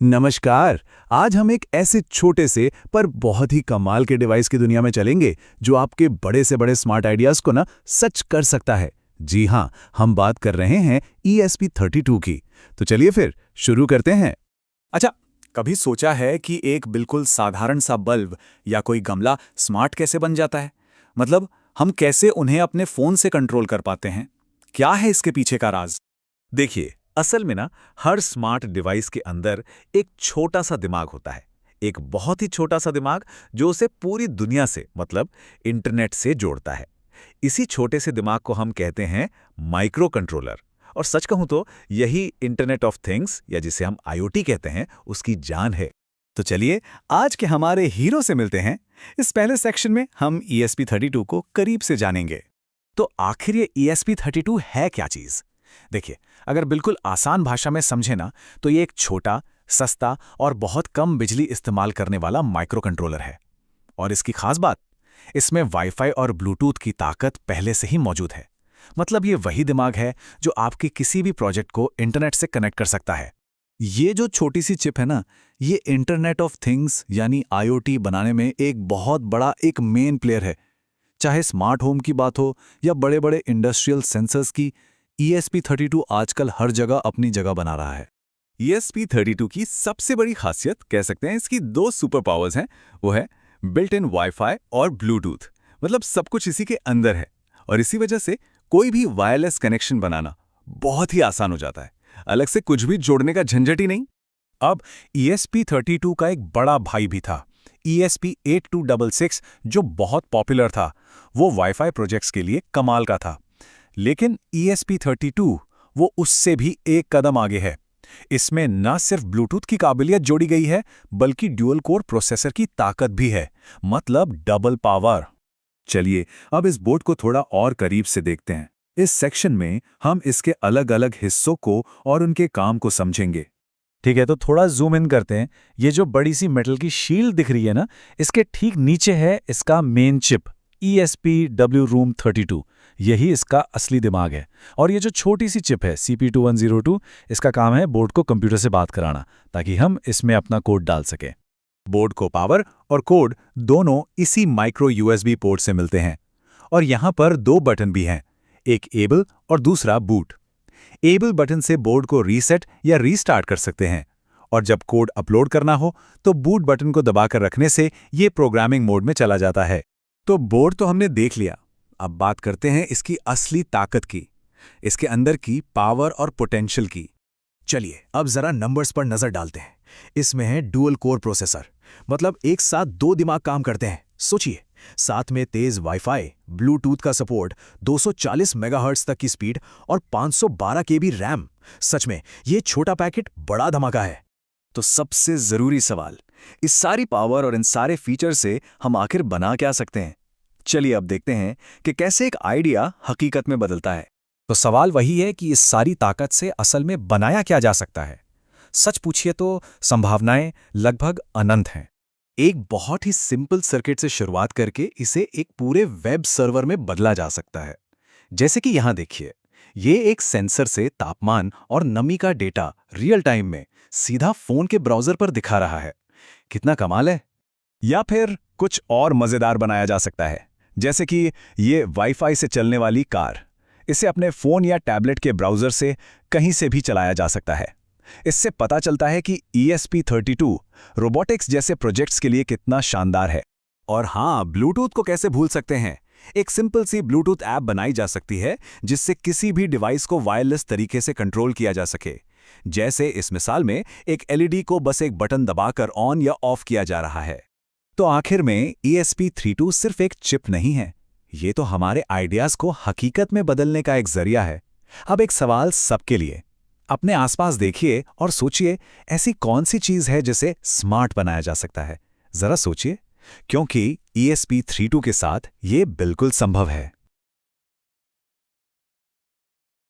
नमस्कार। आज हम एक ऐसे छोटे से पर बहुत ही कमाल के डिवाइस की दुनिया में चलेंगे जो आपके बड़े से बड़े स्मार्ट आइडियाज को सच कर सकता है। जी हाँ, हम बात कर रहे हैं ESP32 की। तो चलिए फिर शुरू करते हैं। अच्छा, कभी सोचा है कि एक बिल्कुल साधारण सा बल्ब या कोई गमला स्मार्ट कैसे बन जाता है? मतलब हम कैसे उन्हें अपने फोन से कंट्रोल कर पाते हैं? क्या है इसके पीछे का राज? देखिए, असल में हर स्मार्ट डिवाइस के अंदर एक छोटा सा दिमाग होता है। एक बहुत ही छोटा सा दिमाग जो उसे पूरी दुनिया से मतलब इंटरनेट से जोड़ता है। इसी छोटे से दिमाग को हम कहते हैं माइक्रो कंट्रोलर। और सच कहूं तो यही इंटरनेट ऑफ थिंग्स या जिसे हम IoT कहते हैं उसकी जान है। तो चलिए आज के हमारे हीरो से मिलते हैं। इस पहले सेक्शन में हम ESP32 को करीब से जानेंगे। तो आखिर ये ESP32 है क्या चीज? देखिए, अगर बिल्कुल आसान भाषा में समझे ना, तो ये एक छोटा, सस्ता और बहुत कम बिजली इस्तेमाल करने वाला माइक्रो कंट्रोलर है। और इसकी खास बात, इसमें वाईफाई और ब्लूटूथ की ताकत पहले से ही मौजूद है। मतलब ये वही दिमाग है जो आपके किसी भी प्रोजेक्ट को इंटरनेट से कनेक्ट कर सकता है। ये जो छोटी सी चिप है ना, ये इंटरनेट ऑफ थिंग्स यानी IoT बनाने में एक बहुत बड़ा एक मेन प्लेयर है। चाहे स्मार्ट होम की बात हो या बड़े बड़े इंडस्ट्रियल सेंसर्स की, ESP32 आजकल हर जगह अपनी जगह बना रहा है। ESP32 की सबसे बड़ी खासियत कह सकते हैं इसकी दो सुपर पावर्स हैं। वो है बिल्ट इन वाईफाई और ब्लूटूथ। मतलब सब कुछ इसी के अंदर है और इसी वजह से कोई भी वायरलेस कनेक्शन बनाना बहुत ही आसान हो जाता है। अलग से कुछ भी जोड़ने का झंझट ही नहीं। अब ESP32 का एक बड़ा भाई भी था, ESP8266, जो बहुत पॉपुलर था। वो वाईफाई प्रोजेक्ट्स के लिए कमाल का था। लेकिन ESP32 वो उससे भी एक कदम आगे है। इसमें न सिर्फ ब्लूटूथ की काबिलियत जोड़ी गई है, बल्कि ड्यूअल कोर प्रोसेसर की ताकत भी है। मतलब डबल पावर। चलिए अब इस बोर्ड को थोड़ा और करीब से देखते हैं। इस सेक्शन में हम इसके अलग अलग हिस्सों को और उनके काम को समझेंगे। ठीक है, तो थोड़ा जूम इन करते हैं। ये जो बड़ी सी मेटल की शील्ड दिख रही है ना, इसके ठीक नीचे है इसका मेन चिप ESP-WROOM32। यही इसका असली दिमाग है। और ये जो छोटी सी चिप है CP2102, इसका काम है बोर्ड को कंप्यूटर से बात कराना, ताकि हम इसमें अपना कोड डाल सकें। बोर्ड को पावर और कोड दोनों इसी माइक्रो USB पोर्ट से मिलते हैं। और यहाँ पर दो बटन भी हैं, एक एबल और दूसरा बूट। एबल बटन से बोर्ड को रीसेट या रीस्टार्ट कर सकते हैं, और जब कोड अपलोड करना हो तो बूट बटन को दबाकर रखने से ये प्रोग्रामिंग मोड में चला जाता है। तो बोर्ड तो हमने देख लिया, अब बात करते हैं इसकी असली ताकत की, इसके अंदर की पावर और पोटेंशियल की। चलिए अब जरा नंबर्स पर नजर डालते हैं। इसमें है डुअल कोर प्रोसेसर, मतलब एक साथ दो दिमाग काम करते हैं। सोचिए, साथ में तेज वाईफाई, ब्लूटूथ का सपोर्ट, 240 मेगाहर्ट्ज तक की स्पीड और 512 KB रैम। सच में ये छोटा पैकेट बड़ा धमाका है। तो सबसे जरूरी सवाल, इस सारी पावर और इन सारे फीचर से हम आखिर बना क्या सकते हैं? चलिए अब देखते हैं कि कैसे एक आइडिया हकीकत में बदलता है। तो सवाल वही है कि इस सारी ताकत से असल में बनाया क्या जा सकता है। सच पूछिए तो संभावनाएं लगभग अनंत हैं। एक बहुत ही सिंपल सर्किट से शुरुआत करके इसे एक पूरे वेब सर्वर में बदला जा सकता है। जैसे कि यहां देखिए, ये एक सेंसर से तापमान और नमी का डेटा रियल टाइम में सीधा फोन के ब्राउजर पर दिखा रहा है। कितना कमाल है। या फिर कुछ और मजेदार बनाया जा सकता है, जैसे कि ये वाईफाई से चलने वाली कार। इसे अपने फोन या टैबलेट के ब्राउजर से कहीं से भी चलाया जा सकता है। इससे पता चलता है कि ESP32 रोबोटिक्स जैसे प्रोजेक्ट्स के लिए कितना शानदार है। और हाँ, ब्लूटूथ को कैसे भूल सकते हैं। एक सिंपल सी ब्लूटूथ ऐप बनाई जा सकती है जिससे किसी भी डिवाइस को वायरलेस तरीके से कंट्रोल किया जा सके। जैसे इस मिसाल में एक LED को बस एक बटन दबाकर ऑन या ऑफ किया जा रहा है। तो आखिर में ESP32 सिर्फ एक चिप नहीं है, ये तो हमारे आइडियाज को हकीकत में बदलने का एक जरिया है। अब एक सवाल सबके लिए, अपने आसपास देखिए और सोचिए, ऐसी कौन सी चीज है जिसे स्मार्ट बनाया जा सकता है? जरा सोचिए, क्योंकि ESP32 के साथ ये बिल्कुल संभव है।